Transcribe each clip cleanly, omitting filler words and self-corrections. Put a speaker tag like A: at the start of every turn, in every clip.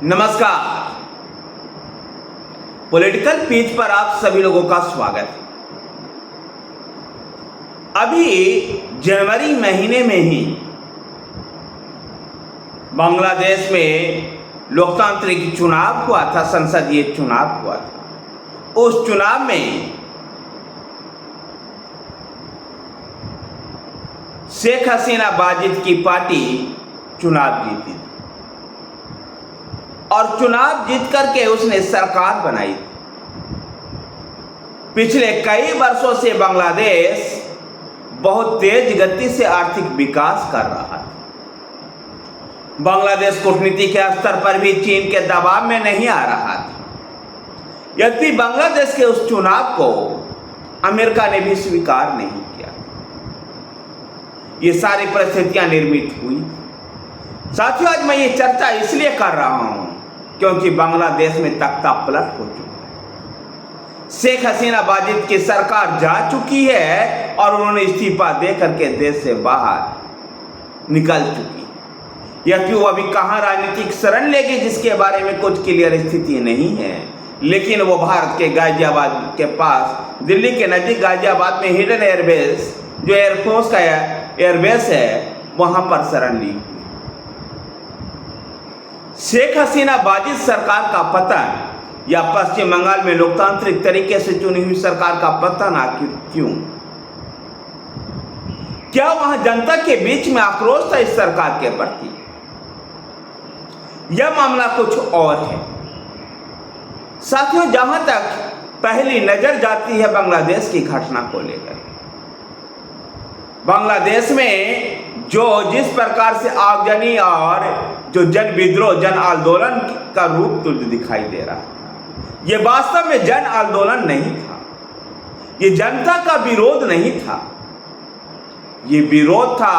A: नमस्कार। Political page पर आप सभी लोगों का स्वागत है। अभी जनवरी महीने में ही बांग्लादेश में लोकतांत्रिक चुनाव हुआ था, संसदीय चुनाव हुआ था। उस चुनाव में शेख हसीना बाजिद की पार्टी चुनाव जीती थी और चुनाव जीत करके उसने सरकार बनाई। पिछले कई वर्षों से बांग्लादेश बहुत तेज गति से आर्थिक विकास कर रहा था। बांग्लादेश कूटनीति के स्तर पर भी चीन के दबाव में नहीं आ रहा था। यद्यपि बांग्लादेश के उस चुनाव को अमेरिका ने भी स्वीकार नहीं किया। ये सारी परिस्थितियां निर्मित हुई। साथियों, आज मैं ये चर्चा इसलिए कर रहा हूं क्योंकि बांग्लादेश में तख्ता पलट हो चुका है। शेख हसीना बाजिद की सरकार जा चुकी है और उन्होंने इस्तीफा दे करके देश से बाहर निकल चुकी है। यह क्यों अभी कहां राजनीतिक शरण लेगी जिसके बारे में कुछ क्लियर स्थिति नहीं है, लेकिन वो भारत के गाजियाबाद के पास दिल्ली के नजदीक गाजियाबाद में हिडन एयरबेस, जो एयरफोर्स का एयरबेस है, वहां पर शरण ली। शेख हसीना बाजिद सरकार का पतन या पश्चिम बंगाल में लोकतांत्रिक तरीके से चुनी हुई सरकार का पतन आखिर क्यों? क्या वहां जनता के बीच में आक्रोश था इस सरकार के प्रति? यह मामला कुछ और है। साथियों, जहां तक पहली नजर जाती है बांग्लादेश की घटना को लेकर, बांग्लादेश में जिस प्रकार से आगजनी और जो जन विद्रोह, जन आंदोलन का रूप तुझे दिखाई दे रहा है, यह वास्तव में जन आंदोलन नहीं था। ये जनता का विरोध नहीं था। ये विरोध था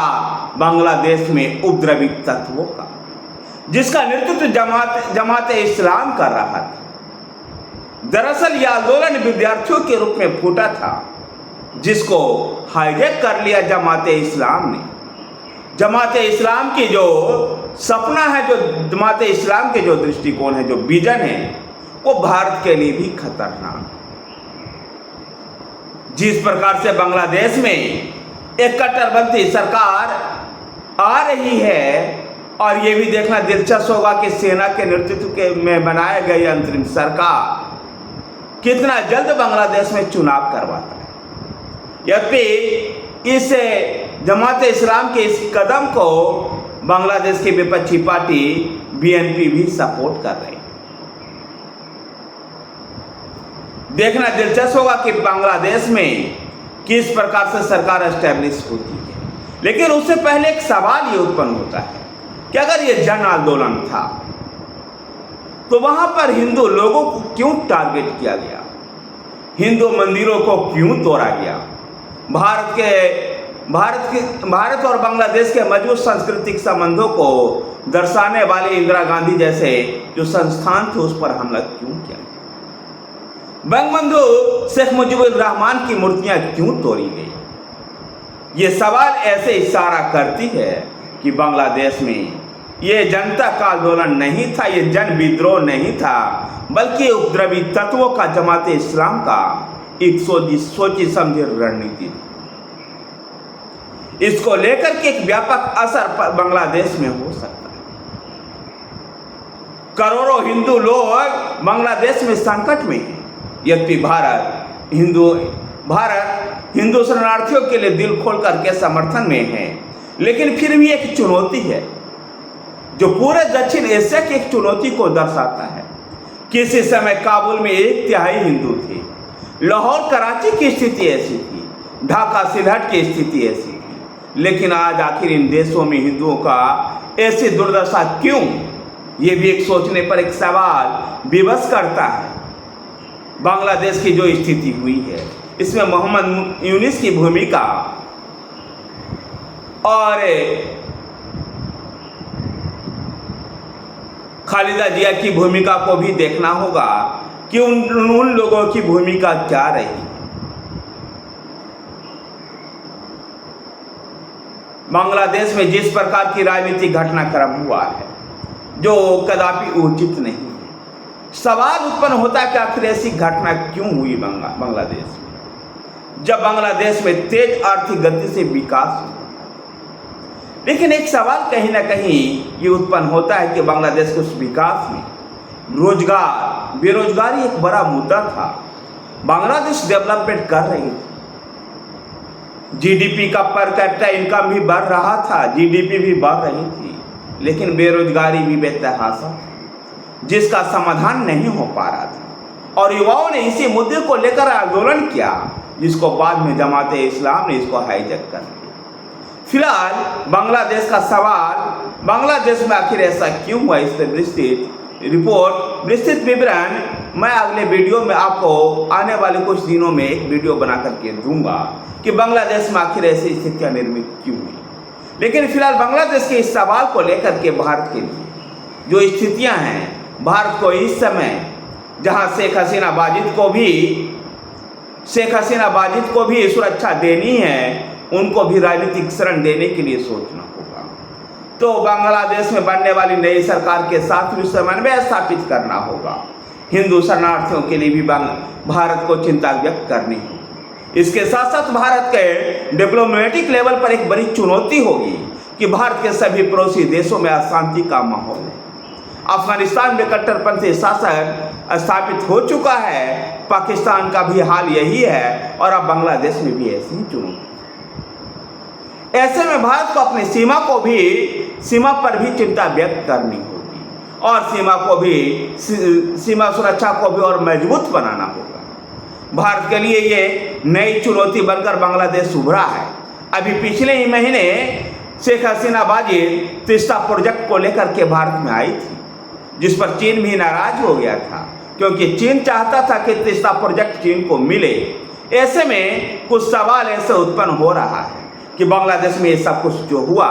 A: बांग्लादेश में उपद्रवी तत्वों का, जिसका नेतृत्व जमात इस्लाम कर रहा था। दरअसल यह आंदोलन विद्यार्थियों के रूप में फूटा था, जिसको हाईजैक कर लिया जमात इस्लाम ने। जमात इस्लाम की जो सपना है, जो जमात इस्लाम के जो दृष्टिकोण है, जो विजन है, वो भारत के लिए भी खतरनाक। जिस प्रकार से बांग्लादेश में एक कट्टरपंथी सरकार आ रही है, और ये भी देखना दिलचस्प होगा कि सेना के नेतृत्व में बनाई गई अंतरिम सरकार कितना जल्द बांग्लादेश में चुनाव करवाता है। यद्यपि इस जमात इस्लाम के इस कदम को बांग्लादेश की विपक्षी पार्टी बीएनपी भी सपोर्ट कर रही है। देखना दिलचस्प होगा कि बांग्लादेश में किस प्रकार से सरकार एस्टेब्लिश होती है। लेकिन उससे पहले एक सवाल ये उत्पन्न होता है कि अगर ये जन आंदोलन था तो वहां पर हिंदू लोगों को क्यों टारगेट किया गया? हिंदू मंदिरों को क्यों तोड़ा गया? भारत और बांग्लादेश के मजबूत सांस्कृतिक संबंधों को दर्शाने वाले इंदिरा गांधी जैसे जो संस्थान थे उस पर हमला क्यों किया? बंगबंधु शेख मुजीबुर रहमान की मूर्तियां क्यों तोड़ी गई? ये सवाल ऐसे इशारा करती है कि बांग्लादेश में ये जनता का आंदोलन नहीं था, ये जन विद्रोह नहीं था, बल्कि उपद्रवी तत्वों का, जमात इस्लाम का एक सोची समझी रणनीति थी। इसको लेकर के एक व्यापक असर बांग्लादेश में हो सकता है। करोड़ों हिंदू लोग बांग्लादेश में संकट में हैं। यद्यपि भारत हिंदू शरणार्थियों के लिए दिल खोल करके समर्थन में है, लेकिन फिर भी एक चुनौती है जो पूरे दक्षिण एशिया की एक चुनौती को दर्शाता है। किसी समय काबुल में 1/3 हिंदू थे, लाहौर कराची की स्थिति ऐसी थी, ढाका सिलहट की स्थिति ऐसी थी, लेकिन आज आखिर इन देशों में हिंदुओं का ऐसी दुर्दशा क्यों? ये भी एक सोचने पर एक सवाल विवश करता है। बांग्लादेश की जो स्थिति हुई है, इसमें मोहम्मद यूनिस की भूमिका और खालिदा जिया की भूमिका को भी देखना होगा कि उन लोगों की भूमिका क्या रही। बांग्लादेश में जिस प्रकार की राजनीतिक घटनाक्रम हुआ है, जो कदापि उचित नहीं है। सवाल उत्पन्न होता है कि आखिर ऐसी घटना क्यों हुई बांग्लादेश में, जब बांग्लादेश में तेज आर्थिक गति से विकास हुआ। लेकिन एक सवाल कहीं ना कहीं ये उत्पन्न होता है कि बांग्लादेश के उस विकास में बेरोजगारी एक बड़ा मुद्दा था। बांग्लादेश डेवलपमेंट कर रही थी, जीडीपी का पर कैपिटा इनकम भी बढ़ रहा था, जीडीपी भी बढ़ रही थी, लेकिन बेरोजगारी भी बेतहाशा जिसका समाधान नहीं हो पा रहा था। और युवाओं ने इसी मुद्दे को लेकर आंदोलन किया, जिसको बाद में जमात इस्लाम ने इसको हाईजैक कर लिया। फिलहाल बांग्लादेश का सवाल, बांग्लादेश में आखिर ऐसा क्यों हुआ, इस पर विस्तृत विवरण मैं अगले वीडियो में आपको आने वाले कुछ दिनों में एक वीडियो बना करके दूंगा कि बांग्लादेश में आखिर ऐसी स्थितियां निर्मित क्यों हुई। लेकिन फिलहाल बांग्लादेश के इस सवाल को लेकर के भारत के लिए जो स्थितियां हैं, भारत को इस समय जहां शेख हसीना बाजिद को भी सुरक्षा देनी है, उनको भी राजनीतिक शरण देने के लिए सोचना होगा। तो बांग्लादेश में बनने वाली नई सरकार के साथ भी समन्वय स्थापित करना होगा। हिंदू शरणार्थियों के लिए भी भारत को चिंता व्यक्त करनी होगी। इसके साथ साथ भारत के डिप्लोमेटिक लेवल पर एक बड़ी चुनौती होगी कि भारत के सभी पड़ोसी देशों में अशांति का माहौल है। अफगानिस्तान में कट्टरपंथी शासन स्थापित हो चुका है, पाकिस्तान का भी हाल यही है, और अब बांग्लादेश में भी ऐसी ही चुनौती। ऐसे में भारत को अपनी सीमा पर भी चिंता व्यक्त करनी होगी और सीमा सुरक्षा को भी और मजबूत बनाना होगा। भारत के लिए ये नई चुनौती बनकर बांग्लादेश उभरा है। अभी पिछले ही महीने शेख हसीना बाजिद तीस्ता प्रोजेक्ट को लेकर के भारत में आई थी, जिस पर चीन भी नाराज हो गया था, क्योंकि चीन चाहता था कि तीस्ता प्रोजेक्ट चीन को मिले। ऐसे में कुछ सवाल ऐसे उत्पन्न हो रहा है कि बांग्लादेश में ये सब कुछ जो हुआ,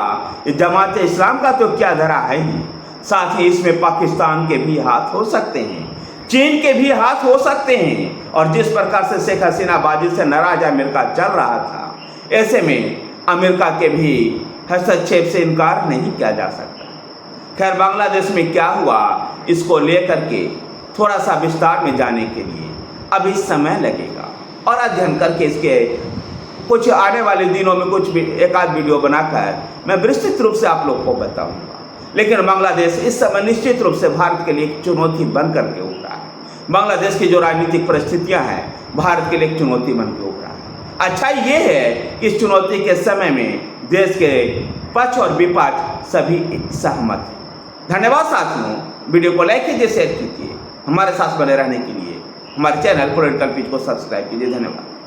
A: ये जमात इस्लाम का तो क्या धरा है ही, साथ ही इसमें पाकिस्तान के भी हाथ हो सकते हैं, चीन के भी हाथ हो सकते हैं। और जिस प्रकार से शेख हसीना बाजिद से नाराज अमेरिका चल रहा था, ऐसे में अमेरिका के भी हस्तक्षेप से इनकार नहीं किया जा सकता। खैर, बांग्लादेश में क्या हुआ, इसको लेकर के थोड़ा सा विस्तार में जाने के लिए अभी समय लगेगा और अध्ययन करके इसके कुछ आने वाले दिनों में कुछ एक आध वीडियो बनाकर मैं विस्तृत रूप से आप लोग को बताऊंगा। लेकिन बांग्लादेश इस समय निश्चित रूप से भारत के लिए एक चुनौती बन करके उभरा है। बांग्लादेश की जो राजनीतिक परिस्थितियां हैं, भारत के लिए एक चुनौती बन के उभरा है। अच्छा ये है कि इस चुनौती के समय में देश के पक्ष और विपक्ष सभी सहमत हैं। धन्यवाद साथियों, वीडियो को लाइक कीजिए, शेयर कीजिए। हमारे साथ बने रहने के लिए हमारे चैनल पॉलिटिकल पिच को सब्सक्राइब कीजिए। धन्यवाद।